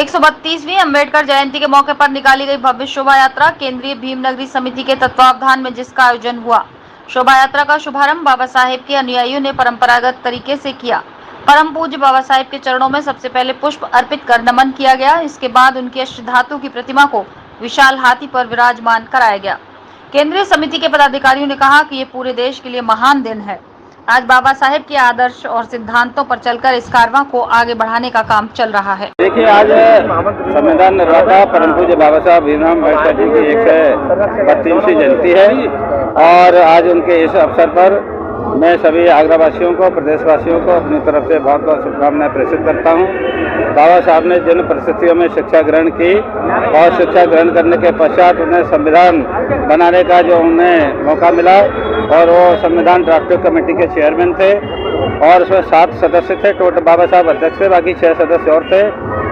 132वीं अम्बेडकर जयंती के मौके पर निकाली गई भव्य शोभा यात्रा केंद्रीय भीमनगरी समिति के तत्वावधान में जिसका आयोजन हुआ। शोभा यात्रा का शुभारंभ बाबा साहेब के अनुयायियों ने परंपरागत तरीके से किया। परम पूज्य बाबा साहेब के चरणों में सबसे पहले पुष्प अर्पित कर नमन किया गया। इसके बाद उनकी अष्टधातु की प्रतिमा को विशाल हाथी पर विराजमान कराया गया। केंद्रीय समिति के पदाधिकारियों ने कहा कि ये पूरे देश के लिए महान दिन है। आज बाबा साहेब के आदर्श और सिद्धांतों पर चलकर इस कारवां को आगे बढ़ाने का काम चल रहा है। देखिए, आज संविधान निर्माता परम पूज्य बाबा साहब भीमराव अम्बेडकर जी की 132वीं जयंती है और आज उनके इस अवसर पर मैं सभी आगरा वासियों को, प्रदेशवासियों को अपनी तरफ से बहुत बहुत शुभकामनाएं प्रेषित करता हूं। बाबा साहब ने जिन परिस्थितियों में शिक्षा ग्रहण की और शिक्षा ग्रहण करने के पश्चात उन्हें संविधान बनाने का जो उन्हें मौका मिला और वो संविधान ड्राफ्टिंग कमेटी के चेयरमैन थे और उसमें 7 सदस्य थे। टोटल बाबा साहब अध्यक्ष थे, बाकी 6 सदस्य और थे।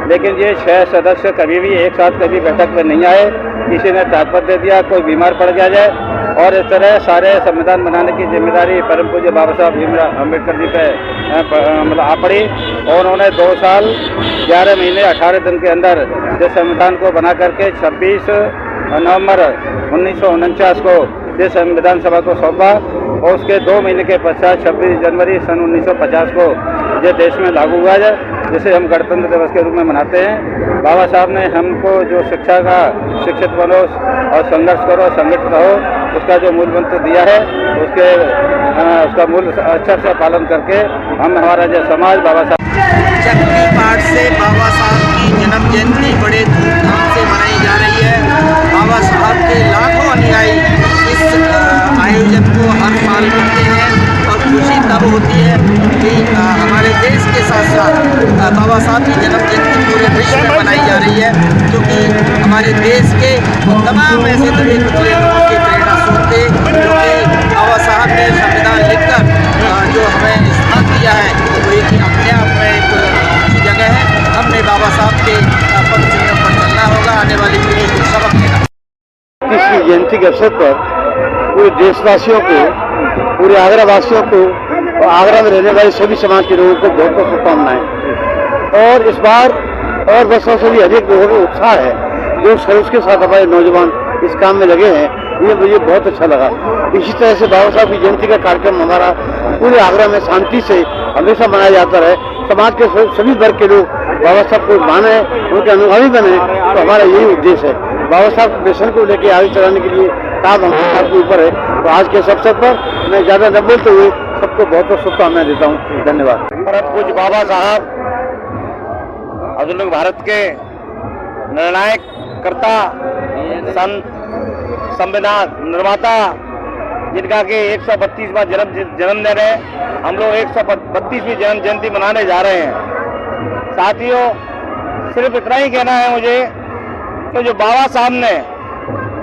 लेकिन ये 6 सदस्य कभी भी एक साथ कभी बैठक में नहीं आए। किसी ने त्यागपत्र दे दिया, कोई बीमार पड़ गया जाए और इस तरह सारे संविधान बनाने की जिम्मेदारी परम पूज्य बाबा साहब भीमराव अम्बेडकर जी पे मतलब आ पड़ी और उन्होंने 2 साल 11 महीने 18 दिन के अंदर इस संविधान को बना करके 26 नवंबर 1949 को ये संविधान सभा को सौंपा और उसके 2 महीने के पश्चात 26 जनवरी सन 1950 को ये देश में लागू हुआ है, जिसे हम गणतंत्र दिवस के रूप में मनाते हैं। बाबा साहब ने हमको जो शिक्षा का शिक्षित बनो और संघर्ष करो, संगठित रहो, उसका जो मूल मंत्र दिया है उसका मूल अक्षर से पालन करके हम हमारा जो समाज बाबा साहब चक्री पाठ से बाबा साहब की जन्म जयंती बड़े धूमधाम से मनाई जा रही है। बाबा साहब के लाखों अनुयायी इस आयोजन को हर साल करते हैं और खुशी तब होती है कि हमारे देश के साथ साथ बाबा साहब की जन्म जयंती पूरे विश्व में मनाई जा रही है, क्योंकि हमारे देश के तमाम ऐसे दबे कुचले लोगों की प्रेरणा स्रोत थे, क्योंकि बाबा साहब ने संविधान लिखकर जो हमें स्थान दिया है वो एक अपने आप में एक अच्छी जगह है। हमने बाबा साहब के पद चिन्ह पर चलना होगा, आने वाली पीढ़ी को सबक देना। 31वीं जयंती के अवसर पर पूरे देशवासियों को, पूरे आगरा वासियों को और आगरा में रहने वाले सभी समाज के लोगों को बहुत बहुत शुभकामनाएं। और इस बार और वर्षों से भी अधिक लोगों को उत्साह है, जो सर्विस के साथ हमारे नौजवान इस काम में लगे हैं, ये मुझे बहुत अच्छा लगा। इसी तरह से बाबा साहब की जयंती का कार्यक्रम हमारा पूरे आगरा में शांति से हमेशा मनाया जाता रहे। समाज के सभी वर्ग के लोग बाबा साहब को माने, उनके अनुगामी बने, तो हमारा यही उद्देश्य है। बाबा साहब मिशन को लेकर आगे चलाने के लिए काम हम आपके ऊपर है। तो आज के इस अवसर पर मैं ज़्यादा न बोलते हुए सबको बहुत बहुत शुभकामनाएं देता हूँ। धन्यवाद। परम पूज्य बाबा साहब आधुनिक भारत के निर्णायक कर्ता, संविधान निर्माता, जिनका के 132वां जन्मदिन है। हम लोग 132वीं जन्म जयंती मनाने जा रहे हैं। साथियों, सिर्फ इतना ही कहना है मुझे कि जो बाबा साहब ने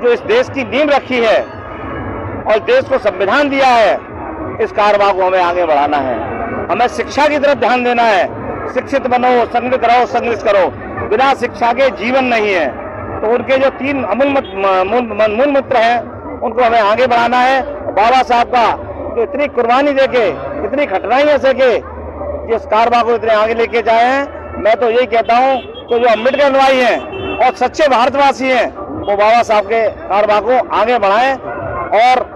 जो इस देश की नींव रखी है और देश को संविधान दिया है, इस कारवां को हमें आगे बढ़ाना है। हमें शिक्षा की तरफ ध्यान देना है। शिक्षित बनो, संगठित रहो, संघर्ष करो। बिना शिक्षा के जीवन नहीं है। तो उनके जो 3 मूल मंत्र हैं, उनको हमें आगे बढ़ाना है। बाबा साहब का जो इतनी कुर्बानी देके, इतनी कठिनाइयां सके, जिस कारवां को इतने आगे लेके जाए हैं, मैं तो यही कहता हूं कि जो अम्बेडकर अनुयायी हैं और सच्चे भारतवासी हैं, वो बाबा साहब के कारवां को आगे बढ़ाएं और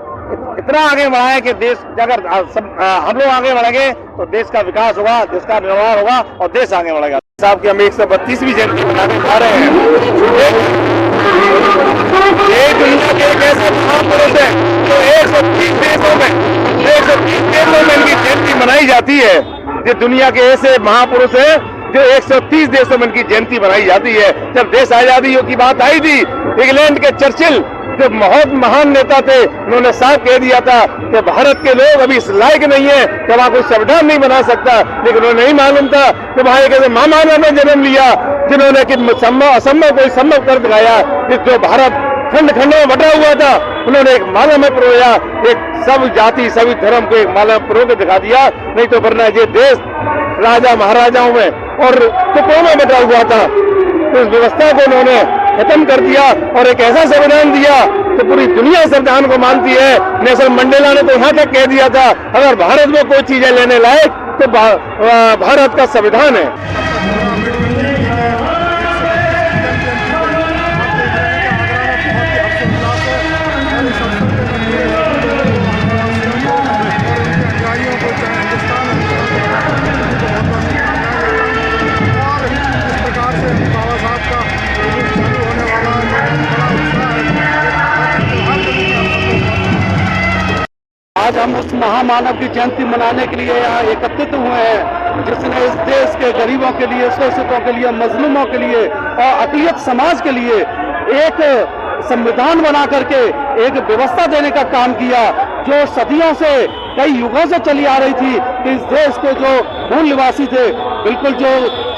इतना आगे बढ़ाएं कि देश, अगर हम लोग आगे बढ़ेंगे तो देश का विकास होगा, देश का निर्माण होगा और देश आगे बढ़ेगा। साहब की हम 132वीं जयंती मनाने जा रहे हैं। ये दुनिया के एक ऐसे महापुरुष है जो 130 देशों में इनकी जयंती मनाई जाती है। ये दुनिया के ऐसे महापुरुष है जो 130 देशों में इनकी जयंती मनाई जाती है। जब देश आजादी की बात आई थी, इंग्लैंड के चर्चिल जो बहुत महान नेता थे, उन्होंने साफ कह दिया था कि भारत के लोग अभी इस लायक नहीं है कि वहां कोई संविधान नहीं बना सकता। लेकिन उन्हें नहीं मालूम था कि वहां एक ऐसे महामानव ने जन्म लिया जिन्होंने कि असंभव को संभव कर दिखाया। जो भारत खंड खंडों में बटा हुआ था, उन्होंने एक माला में पिरोया, एक सब जाति सभी धर्म को एक माला में पिरो के दिखा दिया। नहीं तो वरना ये देश राजा महाराजाओं में और टुकड़ों में बटा हुआ था। तो इस व्यवस्था को उन्होंने खत्म कर दिया और एक ऐसा संविधान दिया तो पूरी दुनिया संविधान को मानती है। नेल्सन मंडेला ने तो यहाँ तक कह दिया था, अगर भारत में कोई चीजें लेने लायक तो भारत का संविधान है। महामानव की जयंती मनाने के लिए यहाँ एकत्रित हुए हैं, जिसने इस देश के गरीबों के लिए, शोषितों के लिए, मजलूमों के लिए और अक़लियत समाज के लिए एक संविधान बना करके एक व्यवस्था देने का काम किया, जो सदियों से, कई युगों से चली आ रही थी कि इस देश के जो मूल निवासी थे, बिल्कुल जो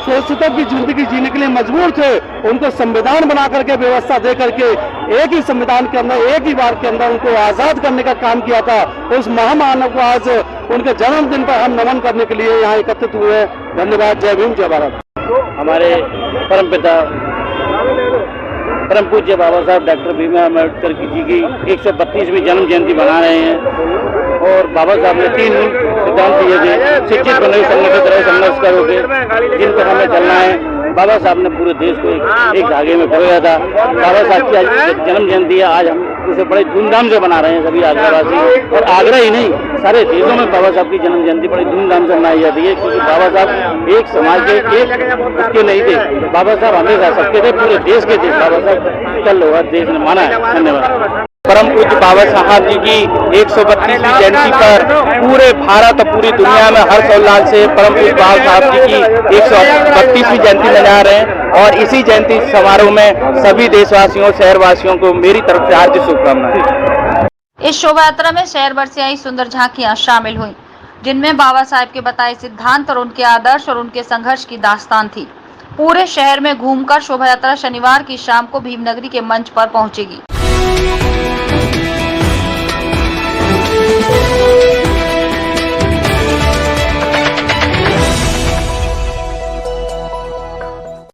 शोषितों की जिंदगी जीने के लिए मजबूर थे, उनको संविधान बना करके, व्यवस्था दे करके एक ही संविधान के अंदर, एक ही बार के अंदर उनको आजाद करने का काम किया था। उस महामानव को आज उनके जन्मदिन पर हम नमन करने के लिए यहाँ एकत्रित हुए हैं। धन्यवाद। जय भीम, जय भारत। हमारे परमपिता परम पूज्य बाबा साहब डॉक्टर भीमराव अम्बेडकर जी की 132वीं जन्म जयंती मना रहे हैं और बाबा साहब ने 3 मूल सिद्धांत दिए थे, शिक्षित बनोगे, संगठित रहे, संघर्ष करोगे, जिन पर हमें चलना है। बाबा साहब ने पूरे देश को एक धागे में पिरोया था। बाबा साहब की आज जन्म जयंती है, आज हम उसे बड़े धूमधाम से मना रहे हैं सभी आगरावासी, और आगरा ही नहीं, सारे देशों में बाबा साहब की जन्म जयंती बड़ी धूमधाम से मनाई जाती है, क्योंकि बाबा साहब एक समाज के, एक उसके नहीं थे, बाबा साहब हमेशा सबके थे, पूरे देश के थे। बाबा साहब कल होगा, देश ने माना है। धन्यवाद। परम पूज्य बाबा साहब जी की 132वीं जयंती पर पूरे भारत और पूरी दुनिया में हर्षोल्लास से परम पूज्य बाबा साहब जी की 132वीं जयंती मना रहे हैं, और इसी जयंती समारोह में सभी देशवासियों, शहरवासियों को मेरी तरफ से हार्दिक शुभकामनाएं। इस शोभा यात्रा में शहर भर से आई सुंदर झांकियां शामिल हुई, जिनमें बाबा साहब के बताए सिद्धांत और उनके आदर्श और उनके संघर्ष की दास्तान थी। पूरे शहर में घूमकर शोभा यात्रा शनिवार की शाम को भीमनगरी के मंच पर पहुंचेगी।